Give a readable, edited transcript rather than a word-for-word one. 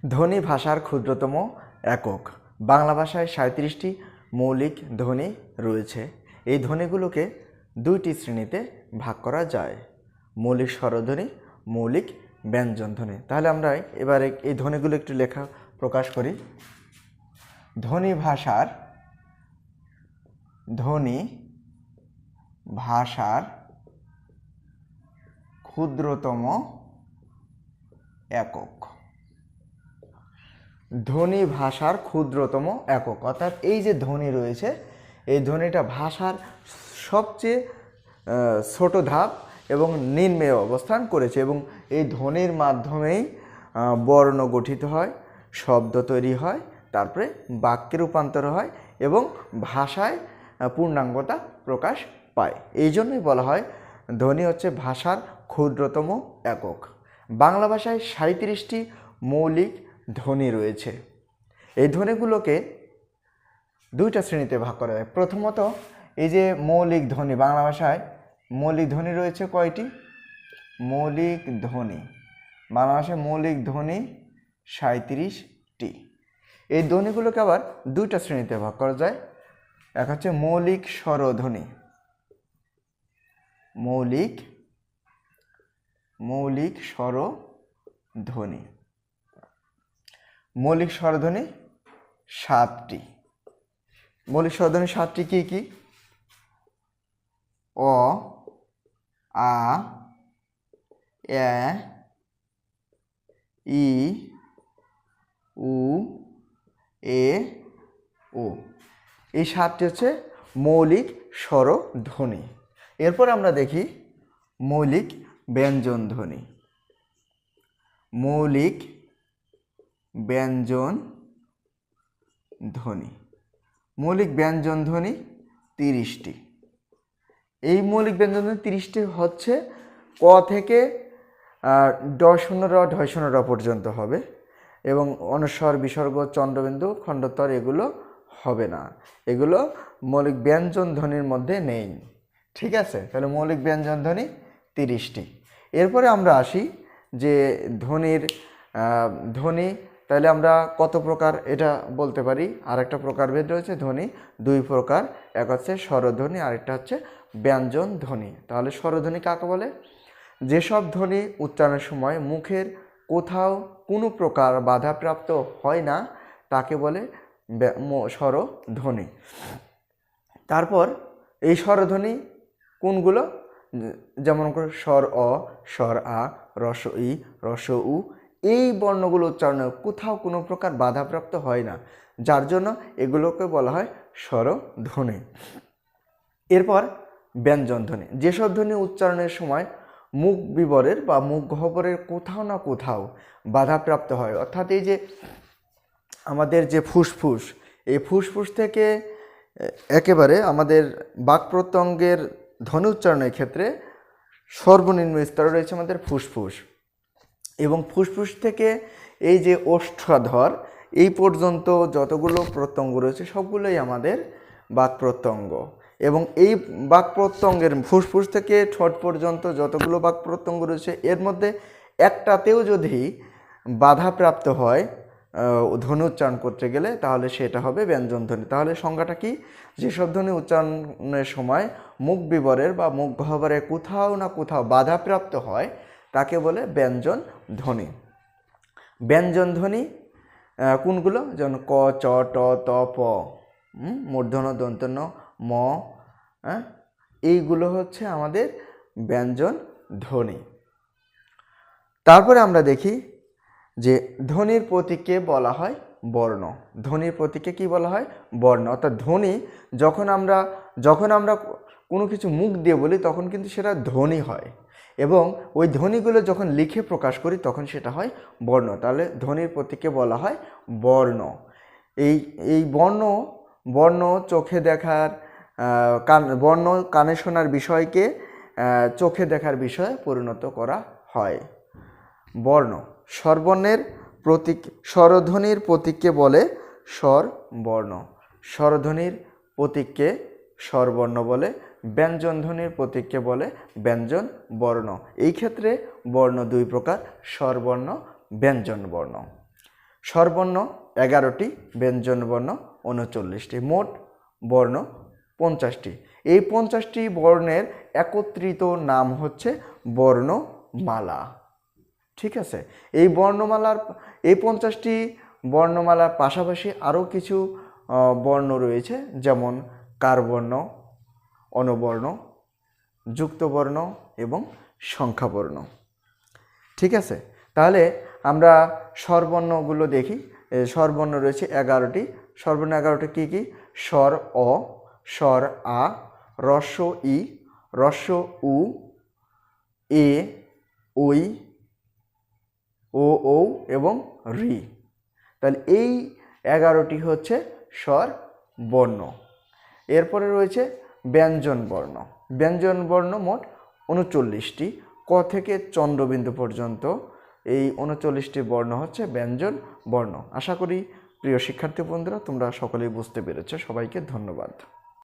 ধ্বনি ভাষার ক্ষুদ্রতম একক। বাংলা ভাষায় 37টি মৌলিক ধ্বনি রয়েছে। এই ধ্বনিগুলোকে দুইটি শ্রেণীতে ভাগ করা যায়: মৌলিক স্বরধ্বনি, মৌলিক ব্যঞ্জনধ্বনি। তাহলে আমরা এবারে এই ধ্বনিগুলো একটু লেখা প্রকাশ করি। ধ্বনি ভাষার ক্ষুদ্রতম একক। ধ্বনি ভাষার ক্ষুদ্রতম একক, অর্থাৎ এই যে ধ্বনি রয়েছে, এই ধ্বনিটা ভাষার সবচেয়ে ছোট ধাপ এবং নিম্নে অবস্থান করেছে, এবং এই ধ্বনির মাধ্যমেই বর্ণ গঠিত হয়, শব্দ তৈরি হয়, তারপরে বাক্যে রূপান্তর হয় এবং ভাষায় পূর্ণাঙ্গতা প্রকাশ পায়। এই জন্যই বলা হয় ধ্বনি হচ্ছে ভাষার ক্ষুদ্রতম একক। বাংলা ভাষায় 37টি মৌলিক ধ্বনি রয়েছে। এই ধ্বনিগুলোকে দুইটা শ্রেণীতে ভাগ করা যায়। প্রথমত, এই যে মৌলিক ধ্বনি, বাংলা ভাষায় মৌলিক ধ্বনি রয়েছে কয়টি? মৌলিক ধ্বনি, বাংলা ভাষায় মৌলিক ধ্বনি 37টি। এই ধ্বনিগুলোকে আবার দুইটা শ্রেণীতে ভাগ করা যায়। এক হচ্ছে মৌলিক স্বরধ্বনি, মৌলিক স্বরধ্বনি। মৌলিক স্বরধ্বনি 7টি। মৌলিক স্বরধ্বনি 7টি কি কি? অ, আ, এ, ই, উ, এ, ও। এই 7টি হচ্ছে মৌলিক স্বরধ্বনি। এরপর আমরা দেখি মৌলিক ব্যঞ্জন ধ্বনি। মৌলিক ব্যঞ্জন ধ্বনি 30টি। এই মৌলিক ব্যঞ্জন ধ্বনি 30টি হচ্ছে ক থেকে ঢ পর্যন্ত হবে, এবং অনুস্বর, বিসর্গ, চন্দ্রবিন্দু, খণ্ডতর এগুলো হবে না। এগুলো মৌলিক ব্যঞ্জন ধ্বনির মধ্যে নেই। ঠিক আছে, তাহলে মৌলিক ব্যঞ্জন ধ্বনি 30টি। এরপরে আমরা আসি যে ধ্বনি তাহলে আমরা কত প্রকার এটা বলতে পারি। আরেকটা প্রকারভেদ রয়েছে, ধ্বনি 2 প্রকার। এক হচ্ছে স্বরধ্বনি, আরেকটা হচ্ছে ব্যঞ্জন ধ্বনি। তাহলে স্বরধ্বনি কাকে বলে? যেসব ধ্বনি উচ্চারণের সময় মুখের কোথাও কোনো প্রকার বাধাপ্রাপ্ত হয় না তাকে বলে স্বরধ্বনি। তারপর এই স্বরধ্বনি কোনগুলো? যেমন করে স্বর অ, স্বর আ, রস্ব ই, রস্ব উ, এই বর্ণগুলো উচ্চারণে কোথাও কোনো প্রকার বাধাপ্রাপ্ত হয় না, যার জন্য এগুলোকে বলা হয় স্বরধ্বনি। এরপর ব্যঞ্জন ধ্বনি। যেসব ধ্বনি উচ্চারণের সময় মুখ বিবরের বা মুখ গহ্বরের কোথাও না কোথাও বাধাপ্রাপ্ত হয়, অর্থাৎ এই যে আমাদের যে ফুসফুস, এই ফুসফুস থেকে একেবারে আমাদের বাক প্রত্যঙ্গের ধ্বনি উচ্চারণের ক্ষেত্রে সর্বনিম্ন স্তরে রয়েছে আমাদের ফুসফুস, এবং ফুসফুস থেকে এই যে ওষ্ঠাধর এই পর্যন্ত যতগুলো প্রত্যঙ্গ রয়েছে সবগুলোই আমাদের বাক প্রত্যঙ্গ, এবং এই বাক প্রত্যঙ্গের ফুসফুস থেকে ঠোঁট পর্যন্ত যতগুলো বাক প্রত্যঙ্গ রয়েছে এর মধ্যে একটাতেও যদি বাধাপ্রাপ্ত হয় ধ্বনি উচ্চারণ করতে গেলে, তাহলে সেটা হবে ব্যঞ্জন ধ্বনি। তাহলে সংজ্ঞাটা কি? যেসব ধ্বনি উচ্চারণের সময় মুখ বিবরের বা মুখ গহ্বরে কোথাও না কোথাও বাধাপ্রাপ্ত হয় তাকে বলে ব্যঞ্জন ধ্বনি। ব্যঞ্জন ধ্বনি কোনগুলো? যেমন ক, চ, ট, ত, প, মূর্ধন্য, দন্তন্য, ম, এইগুলো হচ্ছে আমাদের ব্যঞ্জন ধ্বনি। তারপরে আমরা দেখি যে ধ্বনির প্রতীককে বলা হয় বর্ণ। ধ্বনির প্রতীককে কি বলা হয়? বর্ণ। অর্থাৎ ধ্বনি যখন আমরা কোনো কিছু মুখ দিয়ে বলি তখন কিন্তু সেটা ধ্বনি হয়, এবং ওই ধ্বনিগুলো যখন লিখে প্রকাশ করি তখন সেটা হয় বর্ণ। তাহলে ধ্বনির প্রতীককে বলা হয় বর্ণ। এই বর্ণ চোখে দেখার বর্ণ কানে শোনার বিষয়কে চোখে দেখার বিষয়ে পরিণত করা হয়। বর্ণ। স্বরবর্ণের প্রতীক, স্বরধ্বনির প্রতীককে বলে স্বরবর্ণ। স্বরধ্বনির প্রতীককে স্বরবর্ণ বলে, ব্যঞ্জন ধ্বনির প্রতীককে বলে ব্যঞ্জন বর্ণ। এই ক্ষেত্রে বর্ণ 2 প্রকার, স্বরবর্ণ, ব্যঞ্জন বর্ণ। স্বরবর্ণ 11টি, ব্যঞ্জনবর্ণ 39টি, মোট বর্ণ 50টি। এই 50টি বর্ণের একত্রিত নাম হচ্ছে বর্ণমালা। ঠিক আছে, এই বর্ণমালার এই 50টি বর্ণমালার পাশাপাশি আরও কিছু বর্ণ রয়েছে, যেমন কারবর্ণ, অনুবর্ণ, যুক্তবর্ণ এবং সংখ্যাবর্ণ। ঠিক আছে, তাহলে আমরা স্বরবর্ণগুলো দেখি। স্বরবর্ণ রয়েছে 11টি। স্বরবর্ণ 11টি কী কী? স্বর অ, স্বর আ, হ্রস্ব ই, হ্রস্ব উ, এ, ওই, ও ঔ এবং রি। তাহলে এই 11টি হচ্ছে স্বরবর্ণ। এরপরে রয়েছে ব্যঞ্জনবর্ণ। ব্যঞ্জনবর্ণ মোট 39টি, ক থেকে চন্দ্রবিন্দু পর্যন্ত এই 39টি বর্ণ হচ্ছে ব্যঞ্জন বর্ণ। আশা করি প্রিয় শিক্ষার্থী বন্ধুরা তোমরা সকলেই বুঝতে পেরেছো। সবাইকে ধন্যবাদ।